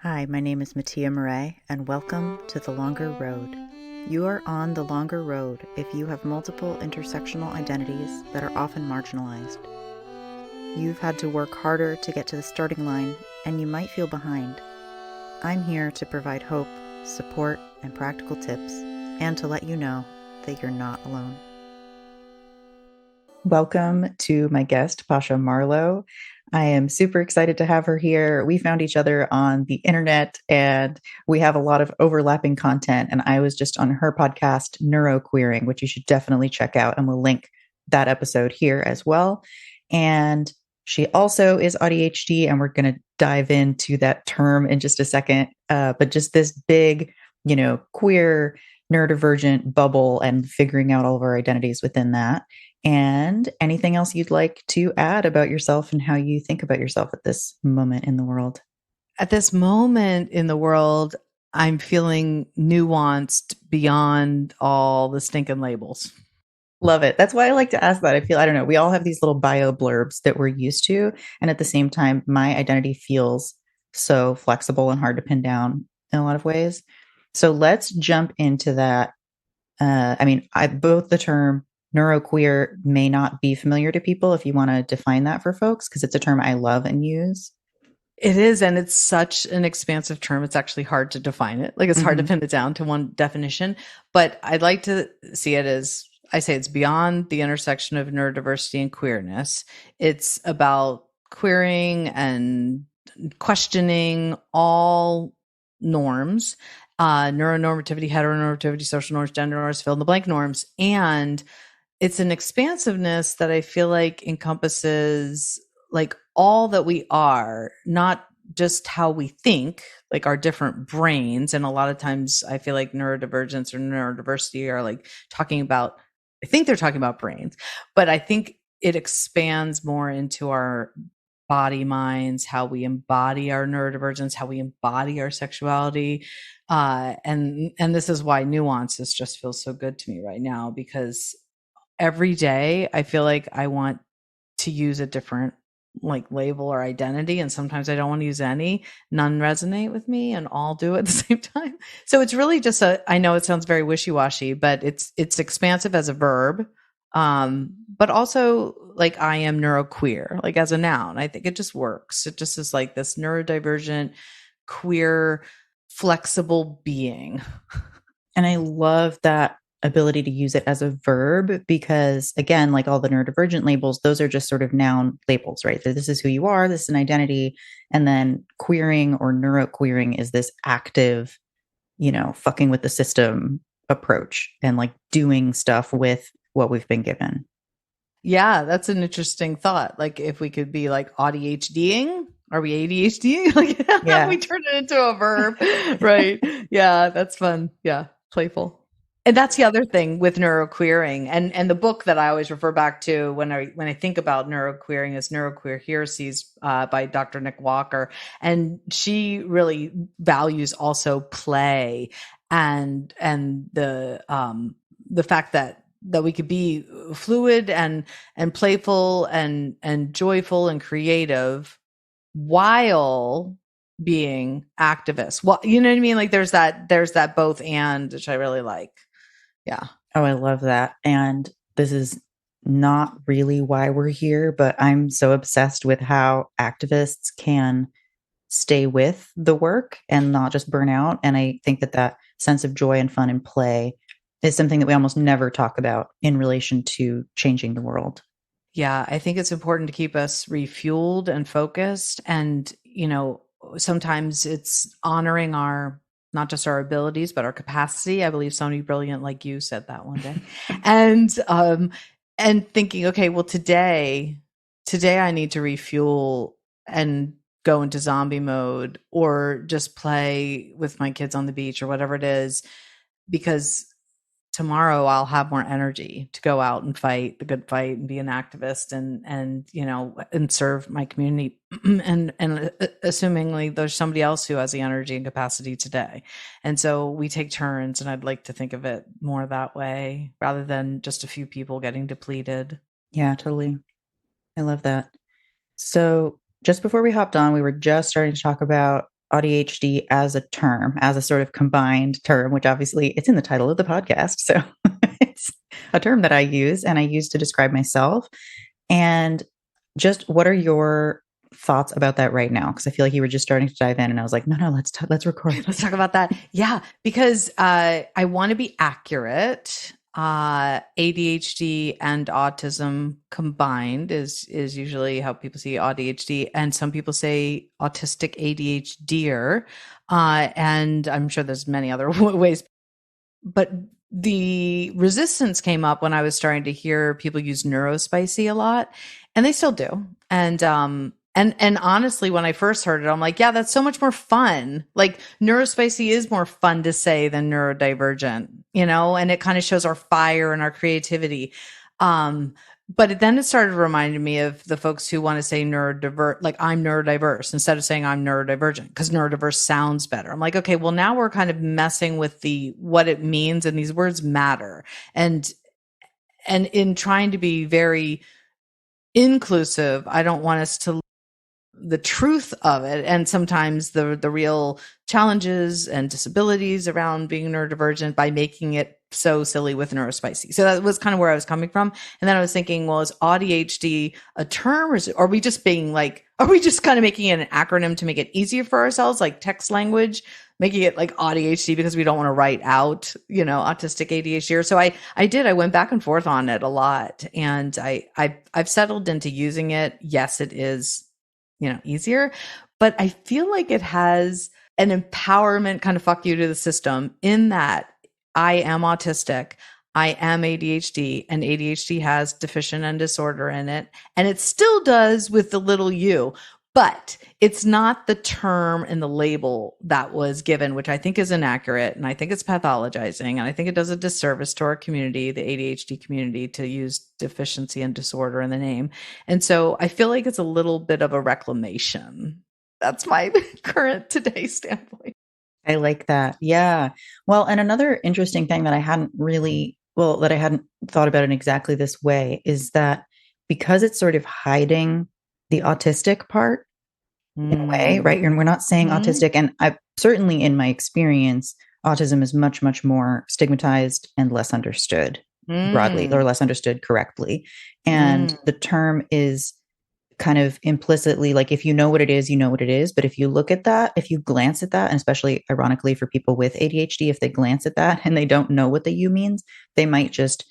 Hi, my name is Mattia, and welcome to The Longer Road. You are on the longer road if you have multiple intersectional identities that are often marginalized. You've had to work harder to get to the starting line, and you might feel behind. I'm here to provide hope, support, and practical tips, and to let you know that you're not alone. Welcome to my guest, Pasha Marlowe. I am super excited to have her here. We found each other on the internet and we have a lot of overlapping content. And I was just on her podcast, Neuroqueering, which you should definitely check out. And we'll link that episode here as well. And she also is AuDHD, and we're going to dive into that term in just a second. But just this big, queer, neurodivergent bubble and figuring out all of our identities within that. And anything else you'd like to add about yourself and how you think about yourself at this moment in the world? At this moment in the world, I'm feeling nuanced beyond all the stinking labels. Love it. That's why I like to ask that. I don't know, we all have these little bio blurbs that we're used to. And at the same time, my identity feels so flexible and hard to pin down in a lot of ways. So let's jump into that. Both the term neuroqueer may not be familiar to people if you want to define that for folks, because it's a term I love and use. It is, and it's such an expansive term. It's actually hard to define it. Like it's hard to pin it down to one definition. But I'd like to see it as, I say, it's beyond the intersection of neurodiversity and queerness. It's about queering and questioning all norms, neuronormativity, heteronormativity, social norms, gender norms, fill in the blank norms. And it's an expansiveness that I feel like encompasses like all that we are, not just how we think, like our different brains. And a lot of times I feel like neurodivergence or neurodiversity are like talking about, I think they're talking about brains, but I think it expands more into our body minds, how we embody our neurodivergence, how we embody our sexuality. And this is why nuances just feels so good to me right now, because every day I feel like I want to use a different like label or identity, and sometimes I don't want to use any. None resonate with me and all do at the same time. So it's really just I know it sounds very wishy-washy, but it's expansive as a verb. But also like I am neuroqueer, like as a noun. I think it just works. It just is like this neurodivergent, queer, flexible being. And I love that ability to use it as a verb because, again, like all the neurodivergent labels, those are just sort of noun labels, right? So this is who you are, this is an identity. And then queering or neuroqueering is this active, fucking with the system approach and like doing stuff with what we've been given. Yeah, that's an interesting thought. Like if we could be like AuDHDing, are we ADHDing? Like Yeah. we turn it into a verb, right? Yeah, that's fun. Yeah, playful. And that's the other thing with neuroqueering, and the book that I always refer back to when I think about neuroqueering is Neuroqueer Heresies by Dr. Nick Walker, and she really values also play and the fact that we could be fluid and playful and joyful and creative while being activists. Well, you know what I mean? Like there's that both and, which I really like. Yeah. Oh, I love that. And this is not really why we're here, but I'm so obsessed with how activists can stay with the work and not just burn out. And I think that sense of joy and fun and play is something that we almost never talk about in relation to changing the world. Yeah, I think it's important to keep us refueled and focused. And, sometimes it's honoring not just our abilities, but our capacity. I believe somebody brilliant like you said that one day. And thinking, okay, well, today I need to refuel and go into zombie mode or just play with my kids on the beach or whatever it is, because tomorrow I'll have more energy to go out and fight the good fight and be an activist and serve my community and assumingly there's somebody else who has the energy and capacity today. And so we take turns, and I'd like to think of it more that way rather than just a few people getting depleted. Yeah, totally. I love that. So just before we hopped on, we were just starting to talk about AuDHD as a term, as a sort of combined term, which obviously it's in the title of the podcast. So it's a term that I use and I use to describe myself. And just what are your thoughts about that right now? Because I feel like you were just starting to dive in, and I was like, no, let's record. Let's talk about that. Yeah, because I want to be accurate. ADHD and autism combined is usually how people see AuDHD, and some people say autistic ADHDer, and I'm sure there's many other ways. But the resistance came up when I was starting to hear people use neurospicy a lot, and they still do. And honestly, when I first heard it, I'm like, yeah, that's so much more fun. Like neurospicy is more fun to say than neurodivergent, and it kind of shows our fire and our creativity. But then it started reminding me of the folks who want to say like I'm neurodiverse instead of saying I'm neurodivergent, because neurodiverse sounds better. I'm like, okay, well now we're kind of messing with what it means, and these words matter. And in trying to be very inclusive, I don't want us to the truth of it, and sometimes the real challenges and disabilities around being neurodivergent by making it so silly with neurospicy. So that was kind of where I was coming from. And then I was thinking, well, is AuDHD a term, or are we just kind of making it an acronym to make it easier for ourselves, like text language, making it like AuDHD because we don't want to write out, autistic ADHD. Or so I went back and forth on it a lot, and I've settled into using it. Yes, it is easier, but I feel like it has an empowerment kind of fuck you to the system, in that I am autistic, I am ADHD, and ADHD has deficient and disorder in it, and it still does with the little u, but it's not the term and the label that was given, which I think is inaccurate, and I think it's pathologizing, and I think it does a disservice to our community, the ADHD community, to use deficiency and disorder in the name. And so I feel like it's a little bit of a reclamation. That's my current today standpoint. I like that. Yeah. Well, and another interesting thing that I hadn't thought about in exactly this way is that because it's sort of hiding the autistic part in a way, right? We're not saying autistic. And I certainly, in my experience, autism is much, much more stigmatized and less understood broadly, or less understood correctly. And the term is kind of implicitly like, if you know what it is, you know what it is. But if you look at that, if you glance at that, and especially ironically for people with ADHD, if they glance at that and they don't know what the U means, they might just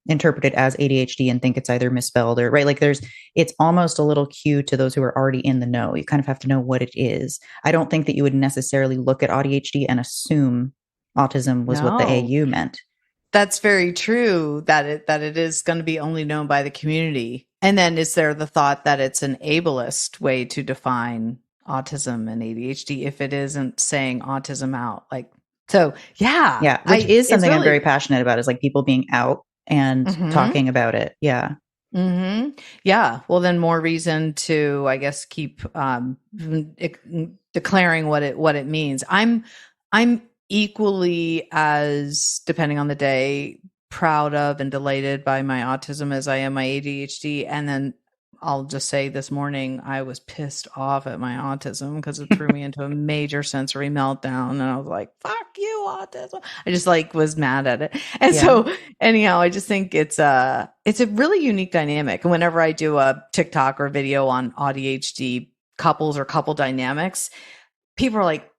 interpret it as ADHD and think it's either misspelled or right. Like it's almost a little cue to those who are already in the know. You kind of have to know what it is. I don't think that you would necessarily look at AuDHD and assume autism was what the AU meant. That's very true, that it is going to be only known by the community. And then is there the thought that it's an ableist way to define autism and ADHD if it isn't saying autism out? Like, so yeah. Yeah. Which is something I'm very passionate about, is like people being out and talking about it. Yeah. Yeah. Well, then more reason to, I guess, keep declaring what it means. I'm equally as, depending on the day, proud of and delighted by my autism as I am my ADHD. And then I'll just say this morning, I was pissed off at my autism because it threw me into a major sensory meltdown. And I was like, fuck you, autism. I just was mad at it. And so anyhow, I just think it's a really unique dynamic. And whenever I do a TikTok or video on AuDHD couples or couple dynamics, people are like,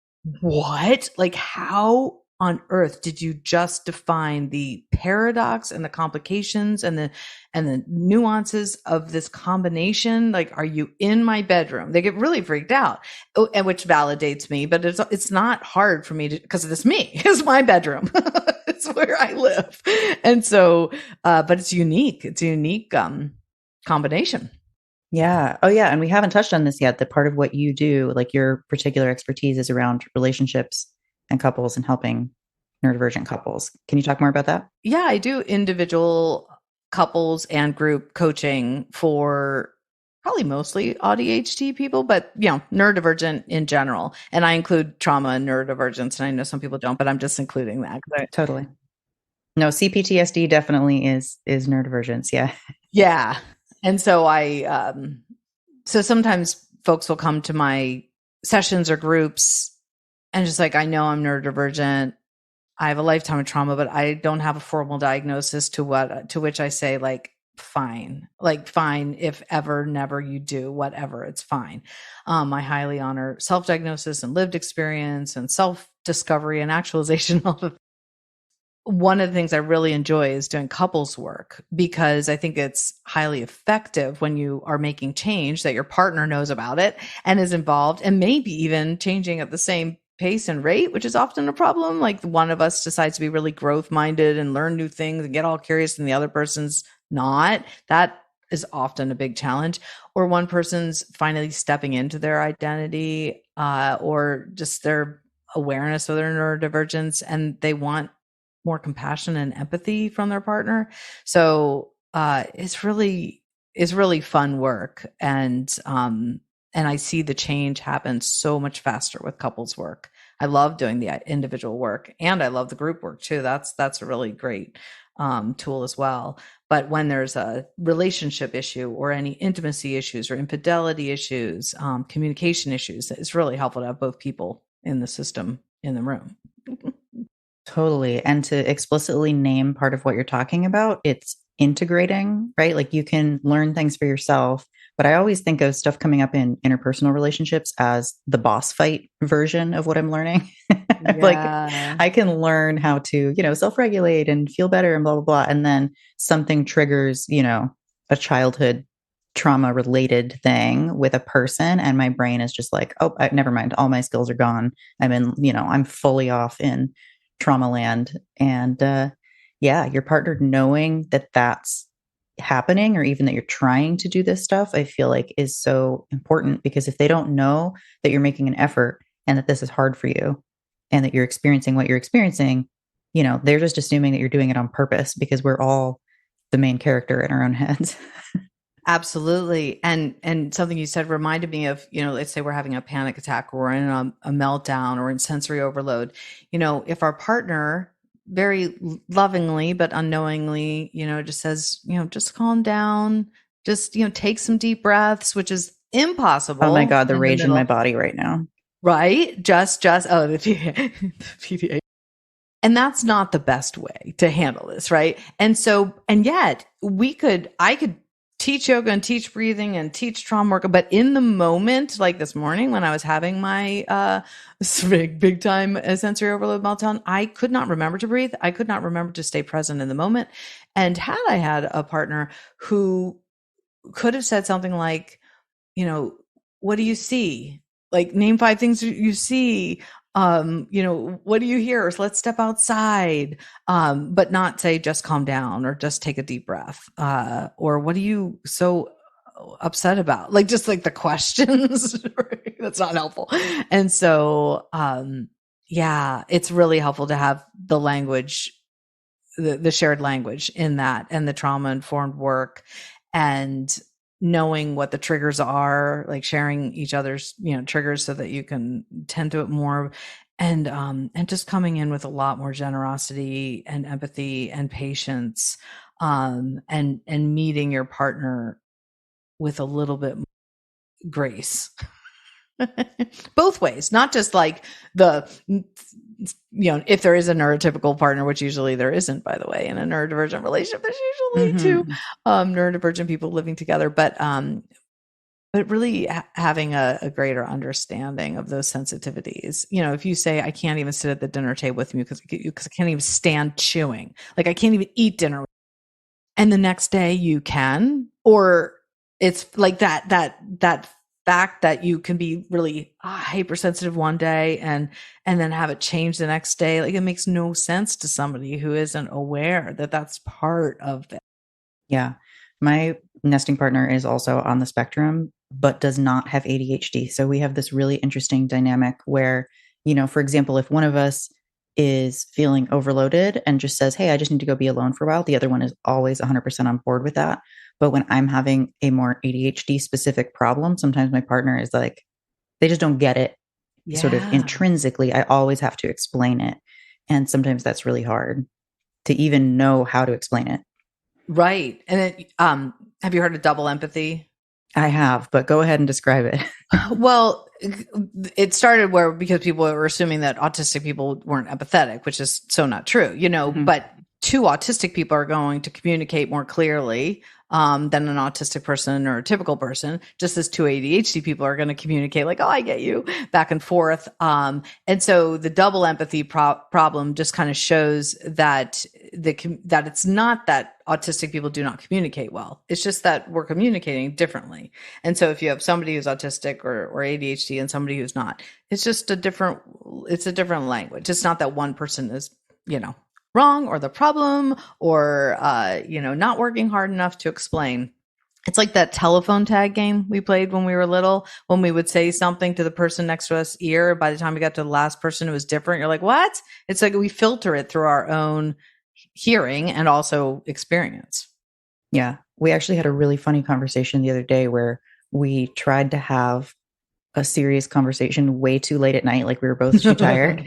what? Like, how on earth did you just define the paradox and the complications and the nuances of this combination? Like, are you in my bedroom? They get really freaked out, and which validates me, but it's not hard for me to, because it's me. It's my bedroom. It's where I live. And so, but it's unique. It's a unique combination. Yeah. Oh, yeah. And we haven't touched on this yet. That part of what you do, like your particular expertise, is around relationships and couples and helping neurodivergent couples. Can you talk more about that? Yeah, I do individual couples and group coaching for probably mostly AuDHD people, but neurodivergent in general. And I include trauma and neurodivergence. And I know some people don't, but I'm just including that. Totally. No, CPTSD definitely is neurodivergence. Yeah. Yeah. And so so sometimes folks will come to my sessions or groups and just like, I know I'm neurodivergent. I have a lifetime of trauma, but I don't have a formal diagnosis to which I say like fine, if ever, never you do, whatever, it's fine. I highly honor self-diagnosis and lived experience and self-discovery and actualization. All the One of the things I really enjoy is doing couples work because I think it's highly effective when you are making change that your partner knows about it and is involved and maybe even changing at the same pace and rate, which is often a problem. Like one of us decides to be really growth minded and learn new things and get all curious and the other person's not. That is often a big challenge. Or one person's finally stepping into their identity or just their awareness of their neurodivergence and they want more compassion and empathy from their partner. So it's really fun work. And I see the change happen so much faster with couples work. I love doing the individual work and I love the group work too. That's a really great tool as well. But when there's a relationship issue or any intimacy issues or infidelity issues, communication issues, it's really helpful to have both people in the system in the room. Totally. And to explicitly name part of what you're talking about, it's integrating, right? Like you can learn things for yourself, but I always think of stuff coming up in interpersonal relationships as the boss fight version of what I'm learning. Like Yeah. I can learn how to, self-regulate and feel better and blah, blah, blah. And then something triggers, a childhood trauma related thing with a person. And my brain is just like, oh, never mind. All my skills are gone. I'm fully off in trauma land. And yeah, your partner knowing that that's happening or even that you're trying to do this stuff, I feel like is so important because if they don't know that you're making an effort and that this is hard for you and that you're experiencing what you're experiencing, they're just assuming that you're doing it on purpose because we're all the main character in our own heads. Absolutely. And something you said reminded me of, let's say we're having a panic attack or we're in a meltdown or in sensory overload. If our partner very lovingly but unknowingly, just says, just calm down, just, take some deep breaths, which is Oh my impossible God, the in the rage in my middle, body right now. right? The PDA. And that's not the best way to handle this, right? And yet I could teach yoga and teach breathing and teach trauma work, but in the moment, like this morning when I was having my big time sensory overload meltdown, I could not remember to breathe. I could not remember to stay present in the moment. And had I had a partner who could have said something like, what do you see? Like name 5 things you see. What do you hear? So let's step outside. But not say just calm down or just take a deep breath. Or what are you so upset about? Like just like the questions. Right? That's not helpful. And so yeah, it's really helpful to have the language, the shared language in that and the trauma informed work and knowing what the triggers are, like sharing each other's, triggers so that you can tend to it more and just coming in with a lot more generosity and empathy and patience and meeting your partner with a little bit more grace. Both ways, not just like if there is a neurotypical partner, which usually there isn't, by the way, in a neurodivergent relationship, there's usually two neurodivergent people living together, but really having a greater understanding of those sensitivities. If you say, I can't even sit at the dinner table with you because I can't even stand chewing, like I can't even eat dinner, and the next day you can, or it's like that fact that you can be really hypersensitive one day and then have it change the next day. Like it makes no sense to somebody who isn't aware that that's part of it. Yeah. My nesting partner is also on the spectrum, but does not have ADHD. So we have this really interesting dynamic where, for example, if one of us is feeling overloaded and just says, hey, I just need to go be alone for a while, the other one is always 100% on board with that. But when I'm having a more ADHD specific problem, sometimes my partner is like, they just don't get it sort of Yeah. intrinsically. I always have to explain it. And sometimes that's really hard to even know how to explain it. Right. And then, have you heard of double empathy? I have, but go ahead and describe it. Well, it started where because people were assuming that autistic people weren't empathetic, which is so not true, Mhm. but two autistic people are going to communicate more clearly than an autistic person or a typical person, just as two ADHD people are going to communicate like, oh, I get you, back and forth. And so the double empathy problem just kind of shows that that it's not that autistic people do not communicate well. It's just that we're communicating differently. And so if you have somebody who's autistic or ADHD and somebody who's not, it's just it's a different language. It's not that one person is, wrong or the problem or, not working hard enough to explain. It's like that telephone tag game we played when we were little, when we would say something to the person next to us ear. By the time we got to the last person, it was different. You're like, what? It's like we filter it through our own hearing and also experience. Yeah. We actually had a really funny conversation the other day where we tried to have a serious conversation way too late at night. Like we were both too tired.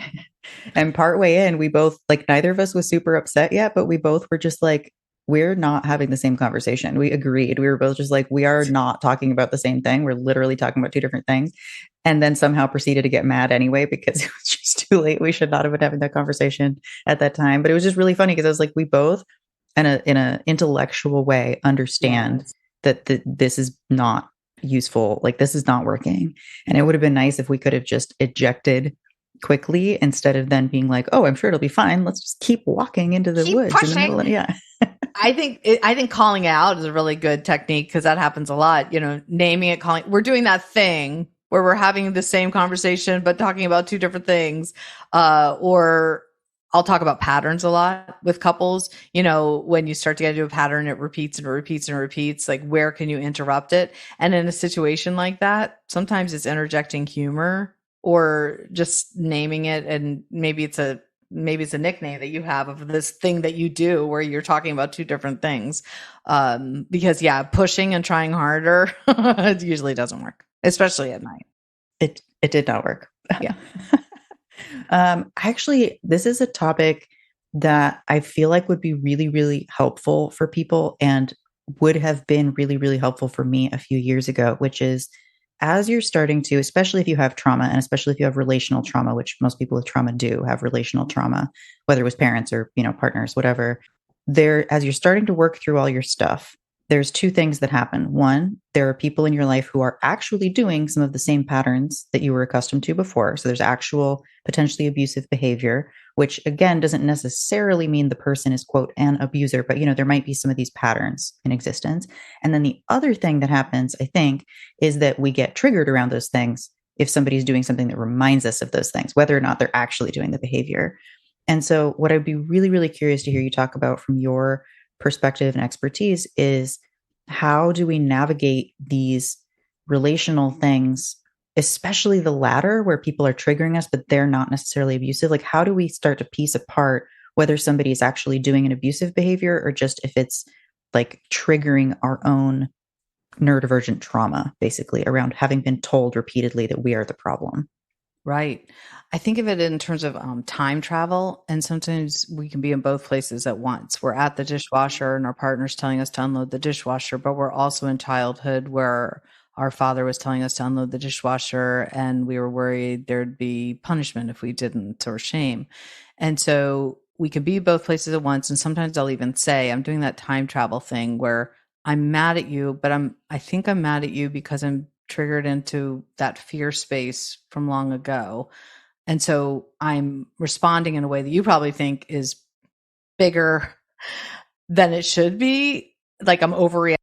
And partway in, we both, like, neither of us was super upset yet, but we both were just like, we're not having the same conversation. We agreed. We were both just like, we are not talking about the same thing. We're literally talking about two different things. And then somehow proceeded to get mad anyway because it was just too late. We should not have been having that conversation at that time. But it was just really funny because I was like, we both, in a intellectual way, understand Yes. that this is not useful. Like this is not working. And it would have been nice if we could have just ejected quickly instead of then being like, oh, I'm sure it'll be fine. Let's just keep walking into the Keep woods in the middle pushing. of, yeah. I think calling out is a really good technique because that happens a lot. Naming it, calling. We're doing that thing where we're having the same conversation but talking about two different things. Or I'll talk about patterns a lot with couples. When you start to get into a pattern, it repeats and repeats and repeats. Like, where can you interrupt it? And in a situation like that, sometimes it's interjecting humor or just naming it, and maybe it's a nickname that you have of this thing that you do where you're talking about two different things. Because pushing and trying harder it usually doesn't work, especially at night. It did not work. Yeah. Actually, this is a topic that I feel like would be really, really helpful for people and would have been really, really helpful for me a few years ago, which is as you're starting to, especially if you have trauma and especially if you have relational trauma, which most people with trauma do have relational trauma, whether it was parents or, partners, whatever, as you're starting to work through all your stuff, there's two things that happen. One, there are people in your life who are actually doing some of the same patterns that you were accustomed to before. So there's actual potentially abusive behavior, which again doesn't necessarily mean the person is, quote, an abuser, but there might be some of these patterns in existence. And then the other thing that happens, I think, is that we get triggered around those things if somebody's doing something that reminds us of those things, whether or not they're actually doing the behavior. And so, what I'd be really, really curious to hear you talk about from your perspective and expertise is how do we navigate these relational things, especially the latter where people are triggering us, but they're not necessarily abusive? Like, how do we start to piece apart whether somebody is actually doing an abusive behavior or just if it's like triggering our own neurodivergent trauma, basically, around having been told repeatedly that we are the problem? Right. I think of it in terms of time travel, and sometimes we can be in both places at once. We're at the dishwasher, and our partner's telling us to unload the dishwasher, but we're also in childhood where our father was telling us to unload the dishwasher, and we were worried there'd be punishment if we didn't, or shame. And so we can be both places at once. And sometimes I'll even say, I'm doing that time travel thing where I'm mad at you, but I think I'm mad at you because I'm triggered into that fear space from long ago. And so I'm responding in a way that you probably think is bigger than it should be. Like I'm overreacting,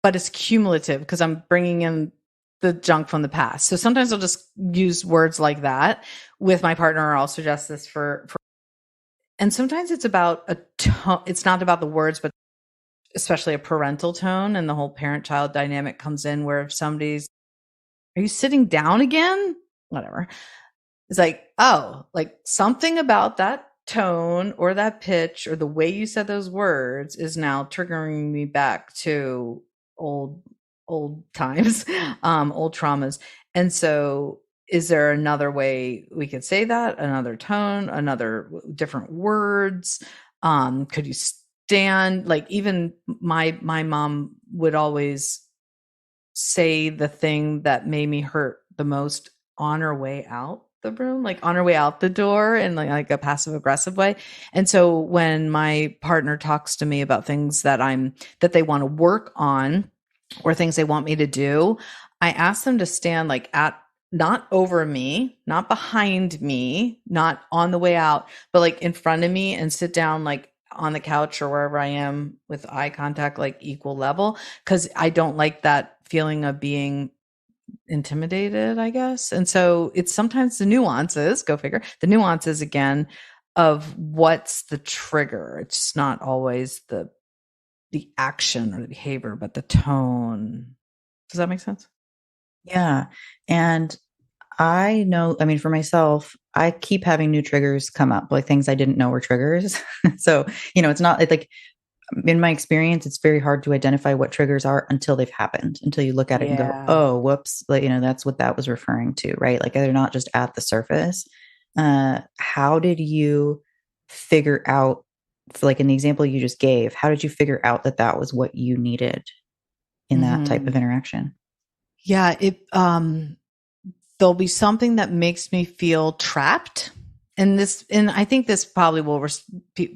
but it's cumulative because I'm bringing in the junk from the past. So sometimes I'll just use words like that with my partner, or I'll suggest this and sometimes it's about a tone. It's not about the words, but especially a parental tone, and the whole parent child dynamic comes in where if somebody's, are you sitting down again? Whatever. It's like, oh, like something about that tone or that pitch or the way you said those words is now triggering me back to old times, old traumas. And so is there another way we could say that? Another tone, another different words? Could you stand, like, even my mom would always say the thing that made me hurt the most on her way out the room, like on her way out the door in like a passive aggressive way. And so when my partner talks to me about things that they want to work on or things they want me to do, I ask them to stand like at not over me, not behind me, not on the way out, but like in front of me and sit down like on the couch or wherever I am with eye contact, like equal level. Cause I don't like that feeling of being intimidated, I guess. And so it's sometimes the nuances, go figure, the nuances again of what's the trigger. It's not always the action or the behavior, but the tone. Does that make sense? Yeah. And I know, I mean, for myself, I keep having new triggers come up, like things I didn't know were triggers. So, it's not like in my experience, it's very hard to identify what triggers are until they've happened, until you look at it and go, Yeah. oh, whoops, like, that's what that was referring to, right? Like they're not just at the surface. How did you figure out, like in the example you just gave, how did you figure out that that was what you needed in that type of Mm-hmm. interaction? Yeah. There'll be something that makes me feel trapped. And I think this probably will,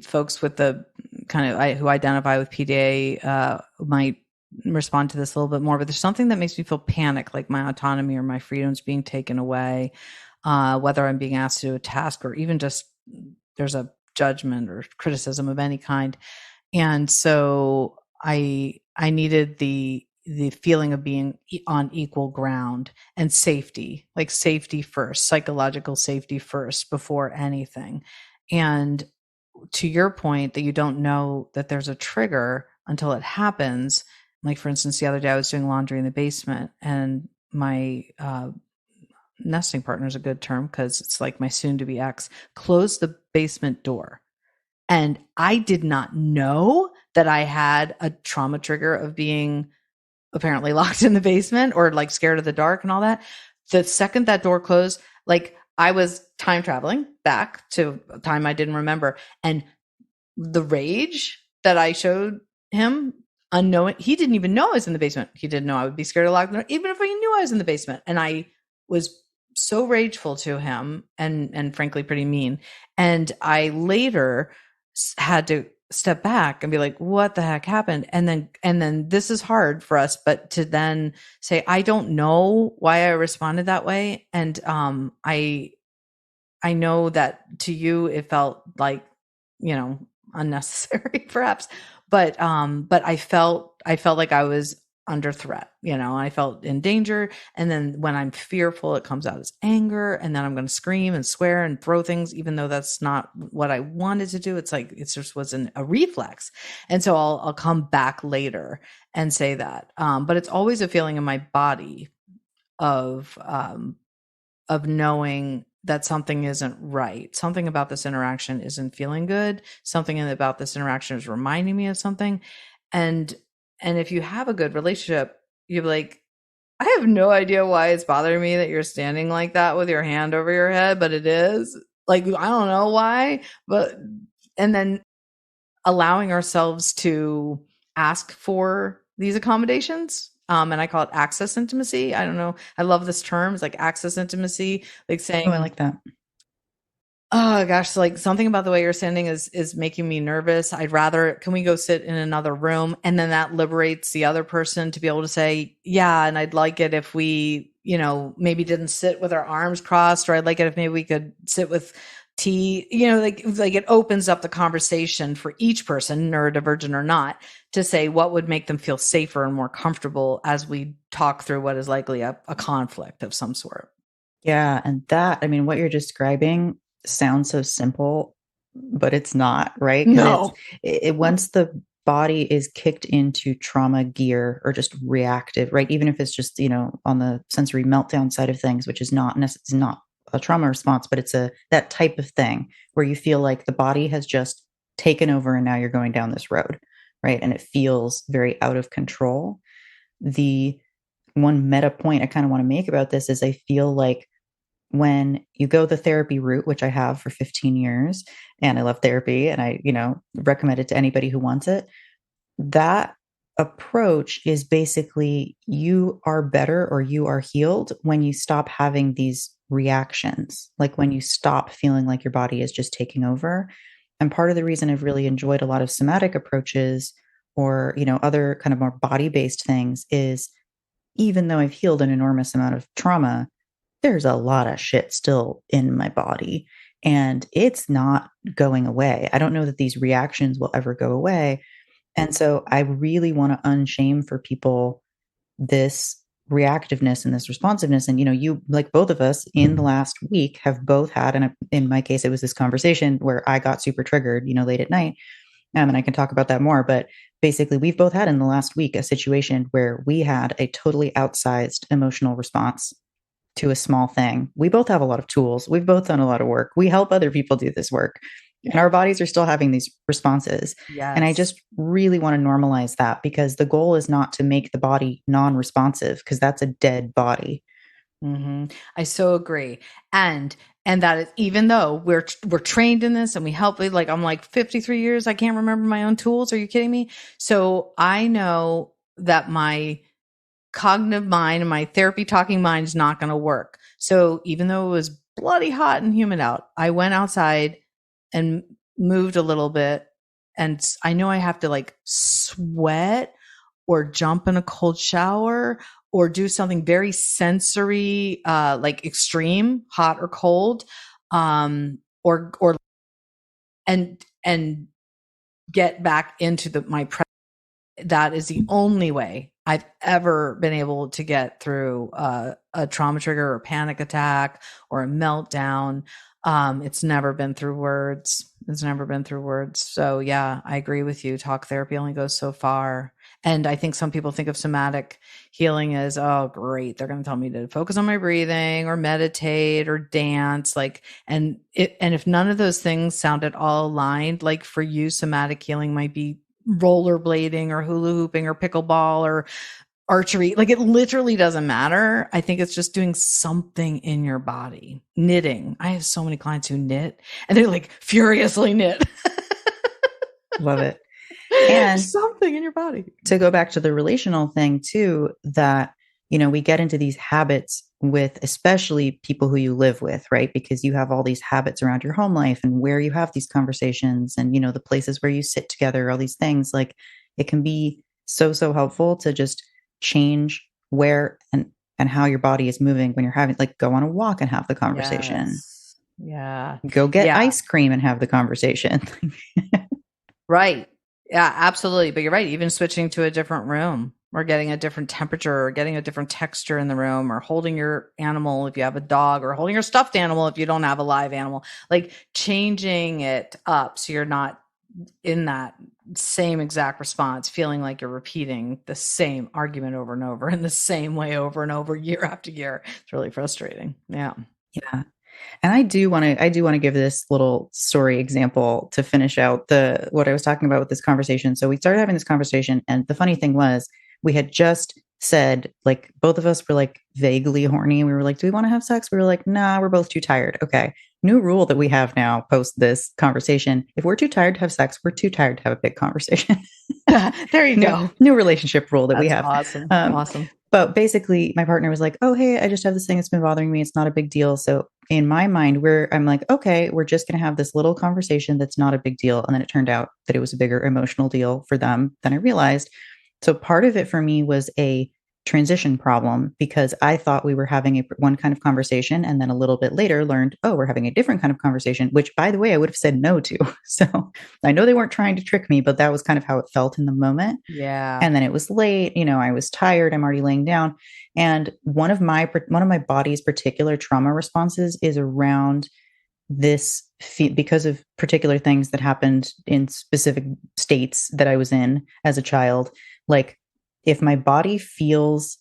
folks with the kind of, who identify with PDA, might respond to this a little bit more, but there's something that makes me feel panic, like my autonomy or my freedoms being taken away, whether I'm being asked to do a task or even just there's a judgment or criticism of any kind. And so I needed the feeling of being on equal ground and safety, like safety first, psychological safety first before anything. And to your point that you don't know that there's a trigger until it happens. Like for instance, the other day I was doing laundry in the basement and my nesting partner is a good term because it's like my soon to be ex closed the basement door. And I did not know that I had a trauma trigger of being apparently locked in the basement or like scared of the dark and all that. The second that door closed, like I was time traveling back to a time I didn't remember. And the rage that I showed him, unknowing, he didn't even know I was in the basement. He didn't know I would be scared of locked door, even if I knew I was in the basement. And I was so rageful to him and frankly pretty mean. And I later had to step back and be like, what the heck happened? And then this is hard for us, but to then say, I don't know why I responded that way. And I know that to you it felt like, unnecessary perhaps, but I felt like I was under threat, I felt in danger. And then when I'm fearful, it comes out as anger. And then I'm going to scream and swear and throw things, even though that's not what I wanted to do. It's like, it just wasn't a reflex. And so I'll come back later and say that. But it's always a feeling in my body of, knowing that something isn't right. Something about this interaction isn't feeling good. Something about this interaction is reminding me of something. And if you have a good relationship, you're like, I have no idea why it's bothering me that you're standing like that with your hand over your head, but it is. Like, I don't know why, but and then allowing ourselves to ask for these accommodations. And I call it access intimacy. I don't know. I love this term. It's like access intimacy, like Oh, I saying, like that. oh gosh, like something about the way you're standing is making me nervous. Can we go sit in another room? And then that liberates the other person to be able to say, yeah, and I'd like it if we, maybe didn't sit with our arms crossed, or I'd like it if maybe we could sit with tea, like it opens up the conversation for each person, neurodivergent or not, to say what would make them feel safer and more comfortable as we talk through what is likely a conflict of some sort. Yeah. And that, I mean, what you're describing sounds so simple, but it's not, right? Because No. once the body is kicked into trauma gear or just reactive, right? Even if it's just, on the sensory meltdown side of things, which is not necessarily not a trauma response, but it's that type of thing where you feel like the body has just taken over and now you're going down this road, right? And it feels very out of control. The one meta point I kind of want to make about this is I feel like when you go the therapy route, which I have for 15 years, and I love therapy and I, recommend it to anybody who wants it, that approach is basically you are better or you are healed when you stop having these reactions, like when you stop feeling like your body is just taking over. And part of the reason I've really enjoyed a lot of somatic approaches or, other kind of more body-based things is even though I've healed an enormous amount of trauma, there's a lot of shit still in my body and it's not going away. I don't know that these reactions will ever go away. And so I really want to unshame for people this reactiveness and this responsiveness. And, you, like both of us in the last week, have both had, and in my case, it was this conversation where I got super triggered, late at night. And I can talk about that more. But basically, we've both had in the last week a situation where we had a totally outsized emotional response to a small thing. We both have a lot of tools. We've both done a lot of work. We help other people do this work. And our bodies are still having these responses. Yes. And I just really want to normalize that because the goal is not to make the body non-responsive because that's a dead body. Mm-hmm. I so agree. And that is, even though we're trained in this and we help, like, I'm like 53 years, I can't remember my own tools. Are you kidding me? So I know that my cognitive mind and my therapy talking mind is not going to work. So even though it was bloody hot and humid out, I went outside and moved a little bit. And I know I have to like sweat or jump in a cold shower or do something very sensory, like extreme, hot or cold, or and get back into my presence. That is the only way I've ever been able to get through a trauma trigger or a panic attack or a meltdown. It's never been through words. So yeah, I agree with you. Talk therapy only goes so far. And I think some people think of somatic healing as, oh, great, they're going to tell me to focus on my breathing or meditate or dance. And if none of those things sound at all aligned, like for you, somatic healing might be rollerblading or hula hooping or pickleball or archery. Like, it literally doesn't matter. I think it's just doing something in your body. Knitting. I have so many clients who knit and they're like furiously knit. Love it. And something in your body. To go back to the relational thing too, that, we get into these habits with especially people who you live with, right? Because you have all these habits around your home life and where you have these conversations and, the places where you sit together, all these things. Like, it can be so helpful to just change where and how your body is moving when you're having, like, go on a walk and have the conversation. Yes. Yeah. Go get ice cream and have the conversation. Right. Yeah, absolutely. But you're right. Even switching to a different room or getting a different temperature or getting a different texture in the room or holding your animal if you have a dog or holding your stuffed animal if you don't have a live animal, like changing it up so you're not in that same exact response, feeling like you're repeating the same argument over and over in the same way over and over year after year. It's really frustrating. Yeah. Yeah. And I do want to give this little story example to finish out what I was talking about with this conversation. So we started having this conversation, and the funny thing was we had just said, like, both of us were like vaguely horny. We were like, do we want to have sex? We were like, nah, we're both too tired. Okay. New rule that we have now post this conversation. If we're too tired to have sex, we're too tired to have a big conversation. There you go. New relationship rule that we have. Awesome. Awesome. But basically my partner was like, oh, hey, I just have this thing that's been bothering me. It's not a big deal. So in my mind, I'm like, okay, we're just going to have this little conversation that's not a big deal. And then it turned out that it was a bigger emotional deal for them than I realized. So part of it for me was a transition problem because I thought we were having one kind of conversation and then a little bit later learned, oh, we're having a different kind of conversation, which, by the way, I would have said no to. So I know they weren't trying to trick me, but that was kind of how it felt in the moment. Yeah. And then it was late, I was tired, I'm already laying down. And one of my body's particular trauma responses is around this because of particular things that happened in specific states that I was in as a child. Like, if my body feels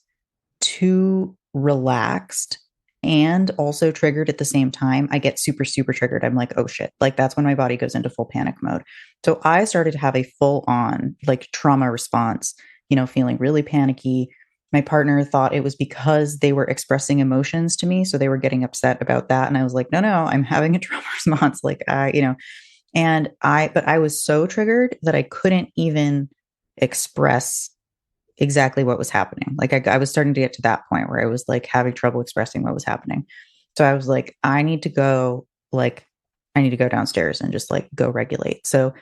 too relaxed and also triggered at the same time, I get super, super triggered. I'm like, oh shit. Like, that's when my body goes into full panic mode. So I started to have a full on like trauma response, feeling really panicky. My partner thought it was because they were expressing emotions to me. So they were getting upset about that. And I was like, no, I'm having a trauma response. Like, but I was so triggered that I couldn't even express exactly what was happening. Like I was starting to get to that point where I was like having trouble expressing what was happening. So I was like, like, I need to go downstairs and just like go regulate. So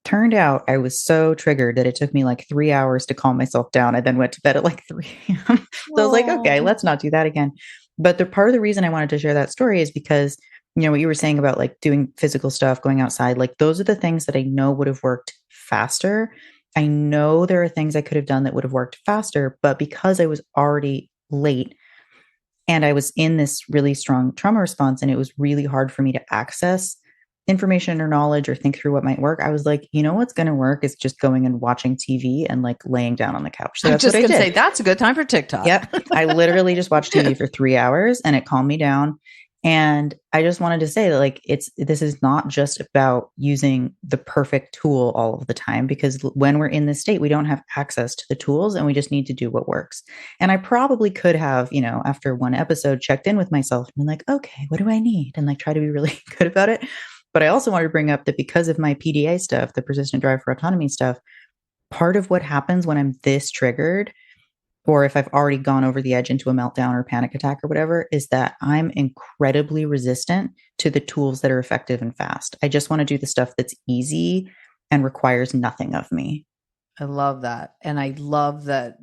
turned out I was so triggered that it took me like 3 hours to calm myself down. I then went to bed at like 3 a.m. So I was like, okay, Oh, let's not do that again. But the part of the reason I wanted to share that story is because, what you were saying about like doing physical stuff, going outside, like those are the things that I know would have worked faster. I know there are things I could have done that would have worked faster, but because I was already late and I was in this really strong trauma response and it was really hard for me to access information or knowledge or think through what might work, I was like, what's going to work is just going and watching TV and like laying down on the couch. So I'm that's what just I going to say did. that's a good time for TikTok. Yep. I literally just watched TV for 3 hours and it calmed me down. And I just wanted to say that like this is not just about using the perfect tool all of the time, because when we're in this state, we don't have access to the tools and we just need to do what works. And I probably could have, after one episode checked in with myself and been like, okay, what do I need? And like try to be really good about it. But I also wanted to bring up that because of my PDA stuff, the persistent drive for autonomy stuff, part of what happens when I'm this triggered, or if I've already gone over the edge into a meltdown or panic attack or whatever, is that I'm incredibly resistant to the tools that are effective and fast. I just want to do the stuff that's easy and requires nothing of me. I love that. And I love that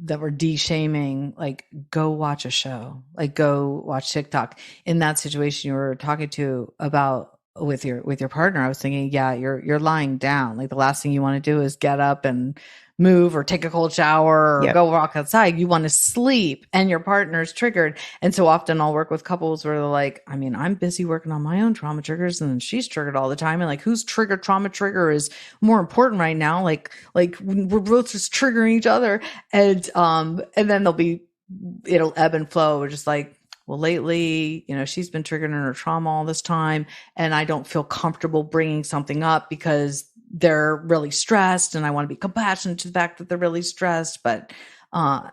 we're de-shaming, like go watch a show, like go watch TikTok. In that situation you were talking to about with your partner, I was thinking, yeah, you're lying down. Like the last thing you want to do is get up and move or take a cold shower or Yep. go walk outside. You want to sleep and your partner's triggered. And so often I'll work with couples where they're like, I mean, I'm busy working on my own trauma triggers and then she's triggered all the time. And like, whose trauma trigger is more important right now? Like we're both just triggering each other. And then it'll ebb and flow. We're just like, well, lately, she's been triggered in her trauma all this time, and I don't feel comfortable bringing something up because they're really stressed, and I want to be compassionate to the fact that they're really stressed, but I'm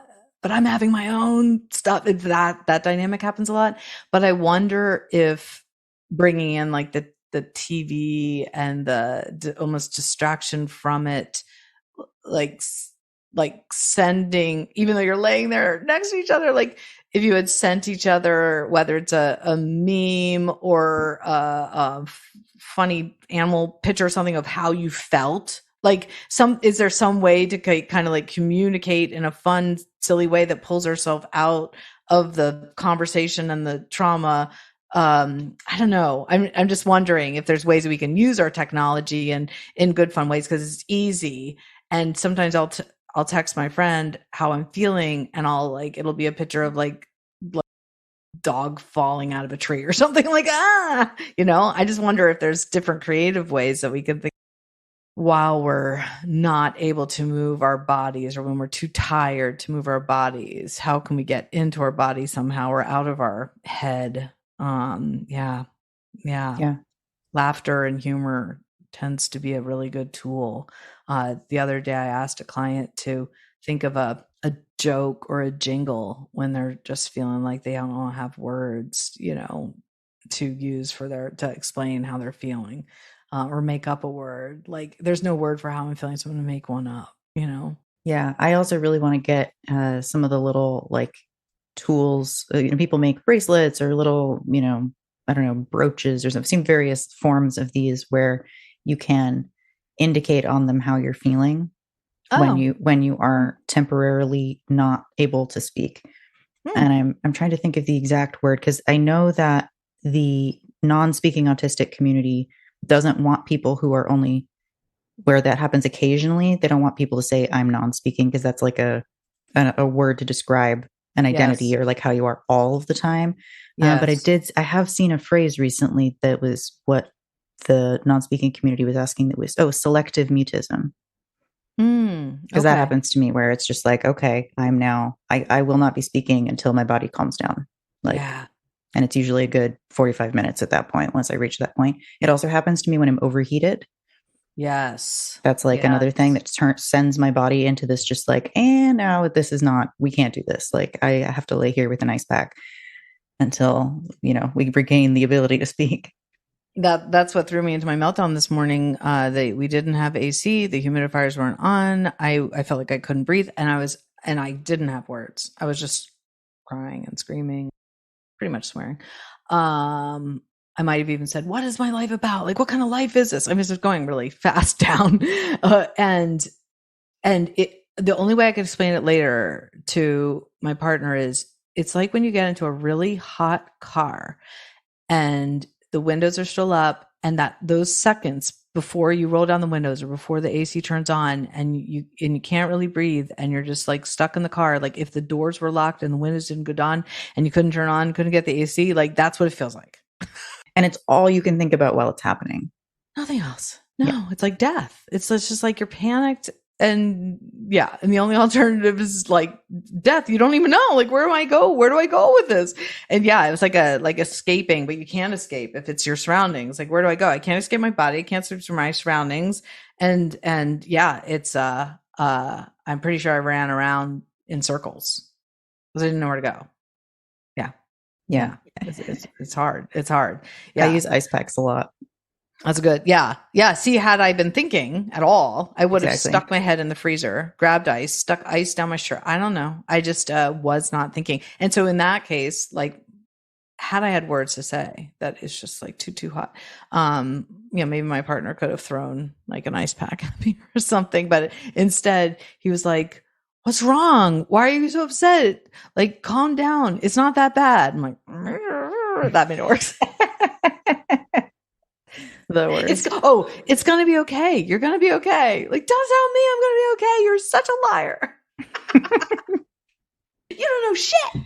having my own stuff. That dynamic happens a lot. But I wonder if bringing in like the TV and the almost distraction from it, like sending, even though you're laying there next to each other, like if you had sent each other, whether it's a meme or a funny animal picture or something of how you felt, like is there some way to kind of like communicate in a fun, silly way that pulls ourselves out of the conversation and the trauma? I don't know. I'm just wondering if there's ways that we can use our technology and in good, fun ways, because it's easy. And sometimes I'll text my friend how I'm feeling, and it'll be a picture of like dog falling out of a tree or something like, I just wonder if there's different creative ways that we could think while we're not able to move our bodies, or when we're too tired to move our bodies. How can we get into our body somehow or out of our head? Yeah. Yeah. Laughter and humor tends to be a really good tool. The other day I asked a client to think of a joke or a jingle when they're just feeling like they don't have words, to use to explain how they're feeling, or make up a word. Like there's no word for how I'm feeling, so I'm going to make one up, Yeah. I also really want to get some of the little like tools. People make bracelets or little, I don't know, brooches or something. I've seen various forms of these where you can indicate on them how you're feeling when you are temporarily not able to speak. And I'm trying to think of the exact word, because I know that the non-speaking autistic community doesn't want people who are only, where that happens occasionally, they don't want people to say I'm non-speaking, because that's like a word to describe an identity, Yes. or like how you are all of the time. Yes. But I have seen a phrase recently that was what the non-speaking community was asking, that was, selective mutism. Because that happens to me, where it's just like, okay, I will not be speaking until my body calms down. Yeah. And it's usually a good 45 minutes at that point, once I reach that point. It also happens to me when I'm overheated. Yes. That's like another thing that sends my body into this, just like, and now we can't do this. Like I have to lay here with an ice pack until, we regain the ability to speak. That's what threw me into my meltdown this morning. We didn't have AC, the humidifiers weren't on. I felt like I couldn't breathe, and I didn't have words. I was just crying and screaming, pretty much swearing. I might have even said, "What is my life about? Like, what kind of life is this?" I mean, it's going really fast down, and the only way I could explain it later to my partner is it's like when you get into a really hot car and the windows are still up, and that those seconds before you roll down the windows or before the AC turns on and you can't really breathe and you're just like stuck in the car, like if the doors were locked and the windows didn't go down and you couldn't turn on, couldn't get the AC, like that's what it feels like. And it's all you can think about while it's happening. Nothing else. Yeah. No, it's like death. It's just like you're panicked. And yeah, and the only alternative is like death. You don't even know, like, where do I go? Where do I go with this? And yeah, it was like escaping, but you can't escape if it's your surroundings. Like, where do I go? I can't escape my body. I can't escape from my surroundings. And yeah, it's I'm pretty sure I ran around in circles because I didn't know where to go. Yeah. Yeah. It's hard. It's hard. Yeah. I use ice packs a lot. That's good. Yeah. Yeah. See, had I been thinking at all, I would have stuck my head in the freezer, grabbed ice, stuck ice down my shirt. I don't know. I just was not thinking. And so in that case, like, had I had words to say, that is just like too hot. Maybe my partner could have thrown like an ice pack at me or something. But instead, he was like, "What's wrong? Why are you so upset? Like, calm down. It's not that bad." I'm like, that made it worse. The worst. It's gonna be okay. You're gonna be okay. Like, don't tell me I'm gonna be okay. You're such a liar. You don't know shit.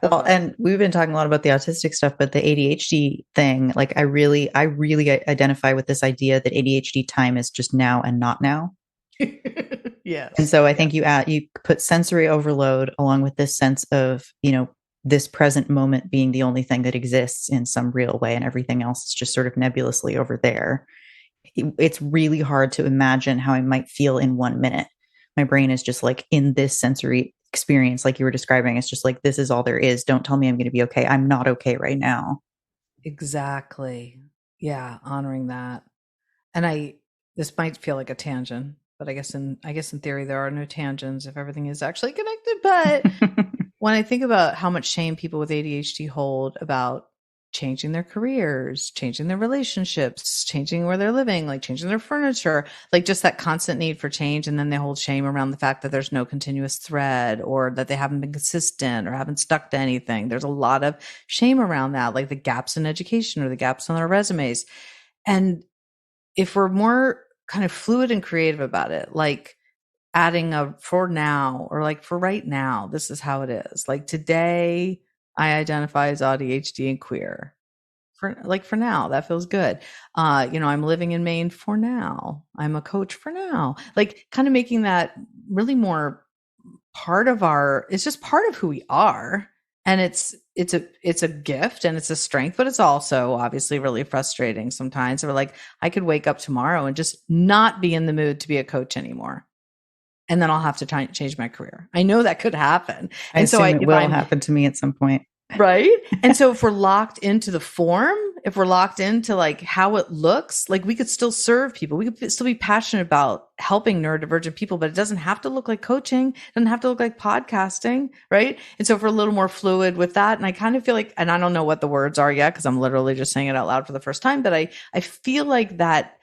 Well, and we've been talking a lot about the autistic stuff, but the ADHD thing, like I really identify with this idea that ADHD time is just now and not now. Yes. And so I think you put sensory overload along with this sense of, this present moment being the only thing that exists in some real way, and everything else is just sort of nebulously over there. It's really hard to imagine how I might feel in 1 minute. My brain is just like in this sensory experience, like you were describing. It's just like, this is all there is. Don't tell me I'm going to be okay. I'm not okay right now. Exactly. Yeah. Honoring that. And this might feel like a tangent, but I guess in theory, there are no tangents if everything is actually connected. But when I think about how much shame people with ADHD hold about changing their careers, changing their relationships, changing where they're living, like changing their furniture, like just that constant need for change. And then they hold shame around the fact that there's no continuous thread, or that they haven't been consistent or haven't stuck to anything. There's a lot of shame around that, like the gaps in education or the gaps on their resumes. And if we're more kind of fluid and creative about it, like adding a for now, or like for right now, this is how it is. Like today, I identify as AuDHD and queer. For now, that feels good. I'm living in Maine for now. I'm a coach for now. Like kind of making that really more part of it's just part of who we are. And it's a gift and it's a strength, but it's also obviously really frustrating sometimes. We're like, I could wake up tomorrow and just not be in the mood to be a coach anymore. And then I'll have to try and change my career. I know that could happen. And so it will happen to me at some point. Right. And so if we're locked into the form, if we're locked into like how it looks, like we could still serve people. We could still be passionate about helping neurodivergent people, but it doesn't have to look like coaching. It doesn't have to look like podcasting. Right. And so if we're a little more fluid with that, and I kind of feel like, and I don't know what the words are yet, because I'm literally just saying it out loud for the first time, but I feel like that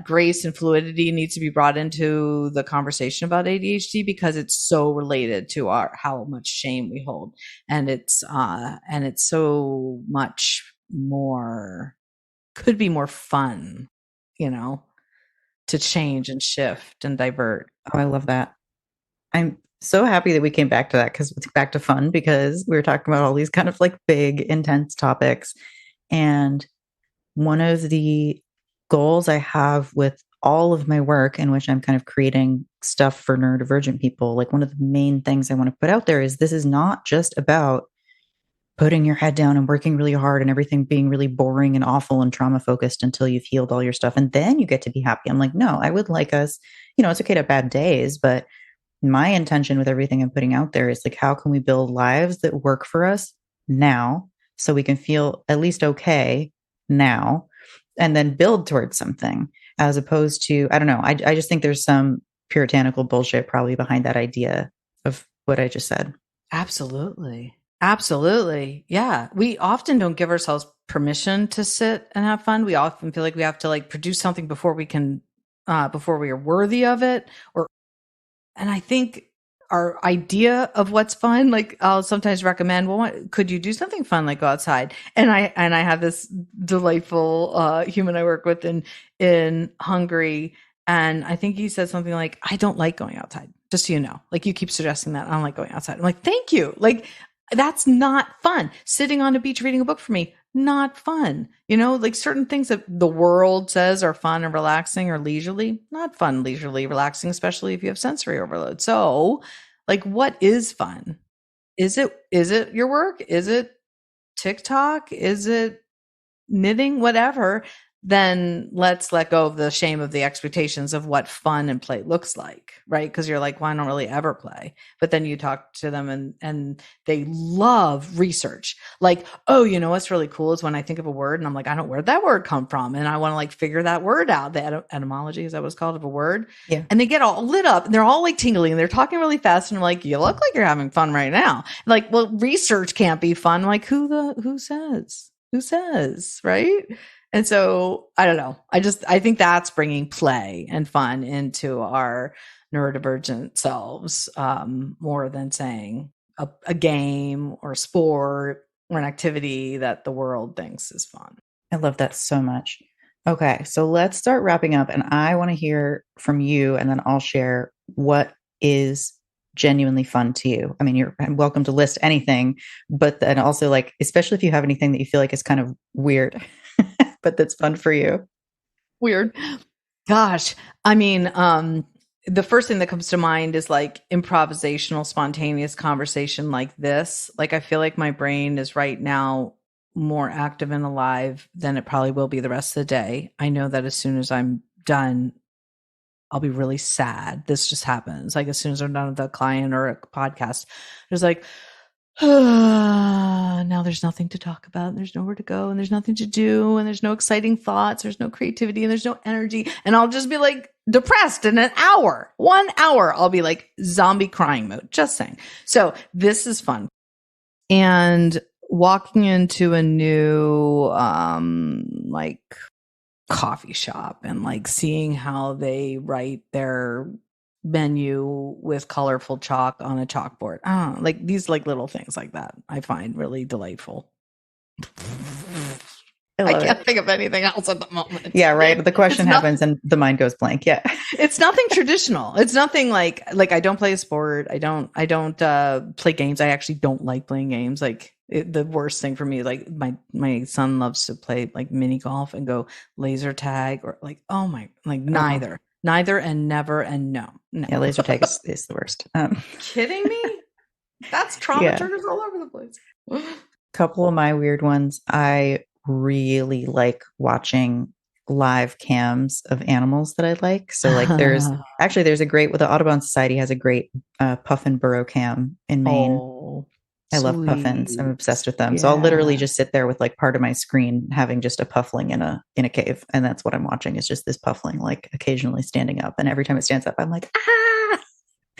grace and fluidity needs to be brought into the conversation about ADHD, because it's so related to how much shame we hold. And it's so much more, could be more fun, to change and shift and divert. Oh, I love that. I'm so happy that we came back to that, because it's back to fun, because we were talking about all these kind of like big, intense topics. And one of the goals I have with all of my work, in which I'm kind of creating stuff for neurodivergent people, like one of the main things I want to put out there is this is not just about putting your head down and working really hard and everything being really boring and awful and trauma focused until you've healed all your stuff. And then you get to be happy. I'm like, no, I would like us, it's okay to have bad days, but my intention with everything I'm putting out there is like, how can we build lives that work for us now so we can feel at least okay now? and then build towards something, as opposed to, I don't know. I just think there's some puritanical bullshit probably behind that idea of what I just said. Absolutely. Absolutely. Yeah. We often don't give ourselves permission to sit and have fun. We often feel like we have to like produce something before we can, before we are worthy of it. And I think our idea of what's fun, like I'll sometimes recommend, well, could you do something fun, like go outside? And I have this delightful, human I work with in Hungary. And I think he said something like, I don't like going outside, just so you know. Like you keep suggesting that I don't like going outside. I'm like, thank you. Like that's not fun. Sitting on a beach reading a book for me, not fun. Like certain things that the world says are fun and relaxing or leisurely, not fun, leisurely, relaxing, especially if you have sensory overload. So, like, what is fun? Is it your work? Is it TikTok? Is it knitting? Whatever. Then let's let go of the shame of the expectations of what fun and play looks like, right? Because you're like, well, I don't really ever play. But then you talk to them and they love research. Like, oh, what's really cool is when I think of a word and I'm like, I don't know where that word come from. And I want to like figure that word out. The etymology, is that what it's called, of a word? Yeah. And they get all lit up and they're all like tingling and they're talking really fast. And I'm like, you look like you're having fun right now. Like, well, research can't be fun. I'm like, who says? Who says? Right? And so I don't know. I think that's bringing play and fun into our neurodivergent selves, more than saying a game or a sport or an activity that the world thinks is fun. I love that so much. Okay, so let's start wrapping up, and I want to hear from you, and then I'll share what is genuinely fun to you. I mean, you're welcome to list anything, but then also, like, especially if you have anything that you feel like is kind of weird, but that's fun for you. Weird. Gosh. I mean, the first thing that comes to mind is like improvisational, spontaneous conversation like this. Like, I feel like my brain is right now more active and alive than it probably will be the rest of the day. I know that as soon as I'm done, I'll be really sad. This just happens. Like, as soon as I'm done with a client or a podcast, there's like, now there's nothing to talk about and there's nowhere to go and there's nothing to do and there's no exciting thoughts, there's no creativity and there's no energy. And I'll just be like depressed in an hour, 1 hour. I'll be like zombie crying mode, just saying. So this is fun. And walking into a new, like coffee shop and like seeing how they write their menu with colorful chalk on a chalkboard. Like these like little things like that I find really delightful. I can't think of anything else at the moment. Yeah, right. The question happens and the mind goes blank. Yeah. It's nothing traditional. It's nothing like I don't play a sport. I don't play games. I actually don't like playing games. Like the worst thing for me, like my son loves to play like mini golf and go laser tag or like, oh my, like neither and never and no. Yeah, laser tag is the worst. Kidding me? That's trauma triggers all over the place. Couple of my weird ones. I really like watching live cams of animals that I like. So like there's a great, with the Audubon Society has a great puffin burrow cam in Maine. Oh, I love puffins. I'm obsessed with them. Yeah. So I'll literally just sit there with like part of my screen having just a puffling in a cave. And that's what I'm watching, is just this puffling, like occasionally standing up. And every time it stands up, I'm like, ah.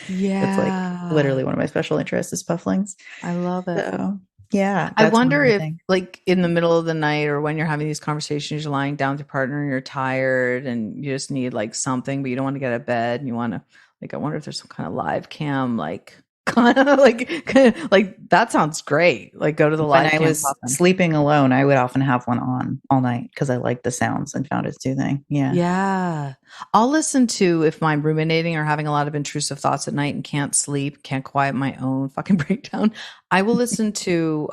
Yeah. It's like literally one of my special interests is pufflings. I love it. So yeah. I wonder if like in the middle of the night or when you're having these conversations, you're lying down with your partner and you're tired and you just need like something, but you don't want to get out of bed and you want to like, I wonder if there's some kind of live cam, like kind of like that sounds great. Like go to the live cam. When I was sleeping alone, I would often have one on all night because I liked the sounds and found it soothing. Yeah. Yeah. I'll listen to, if I'm ruminating or having a lot of intrusive thoughts at night and can't sleep, can't quiet my own fucking breakdown, I will listen to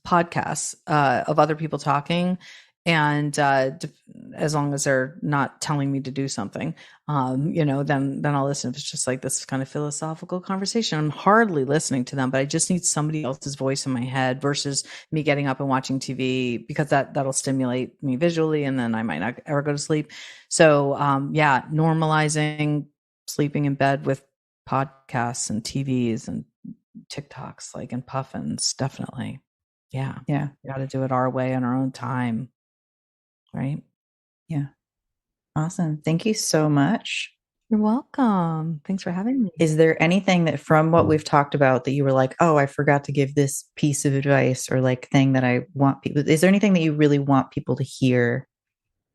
podcasts of other people talking. And as long as they're not telling me to do something, then I'll listen. If it's just like this kind of philosophical conversation, I'm hardly listening to them, but I just need somebody else's voice in my head versus me getting up and watching TV, because that'll stimulate me visually and then I might not ever go to sleep. So normalizing sleeping in bed with podcasts and TVs and TikToks, like, and puffins, definitely. Yeah. Yeah. We got to do it our way on our own time. Right. Yeah. Awesome. Thank you so much. You're welcome. Thanks for having me. Is there anything that from what we've talked about that you were like, oh, I forgot to give this piece of advice or like thing that I want people, is there anything that you really want people to hear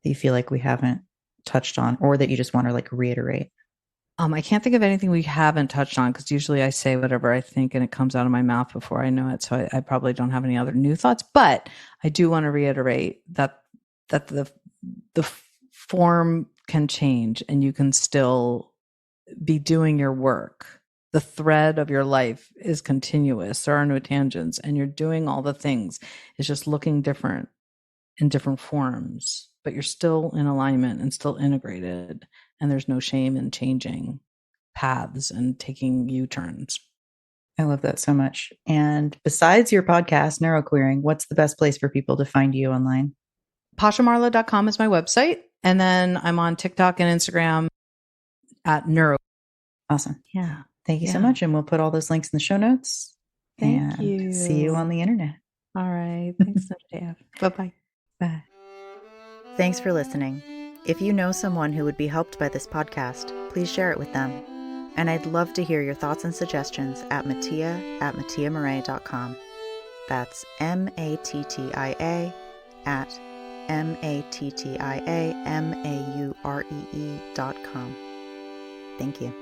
that you feel like we haven't touched on or that you just want to like reiterate? I can't think of anything we haven't touched on because usually I say whatever I think and it comes out of my mouth before I know it. So I probably don't have any other new thoughts, but I do want to reiterate that the form can change and you can still be doing your work. The thread of your life is continuous. There are no tangents and you're doing all the things. It's just looking different in different forms, but you're still in alignment and still integrated. And there's no shame in changing paths and taking U-turns. I love that so much. And besides your podcast, Neuroqueering, what's the best place for people to find you online? PashaMarlowe.com is my website. And then I'm on TikTok and Instagram at Neuro. Awesome. Yeah. Thank you so much. And we'll put all those links in the show notes. Thank you. See you on the internet. All right. Thanks, Mattia. Bye-bye. Bye. Thanks for listening. If you know someone who would be helped by this podcast, please share it with them. And I'd love to hear your thoughts and suggestions at Mattia@MattiaMauree.com. That's MATTIA at MATTIAMAUREE.com. Thank you.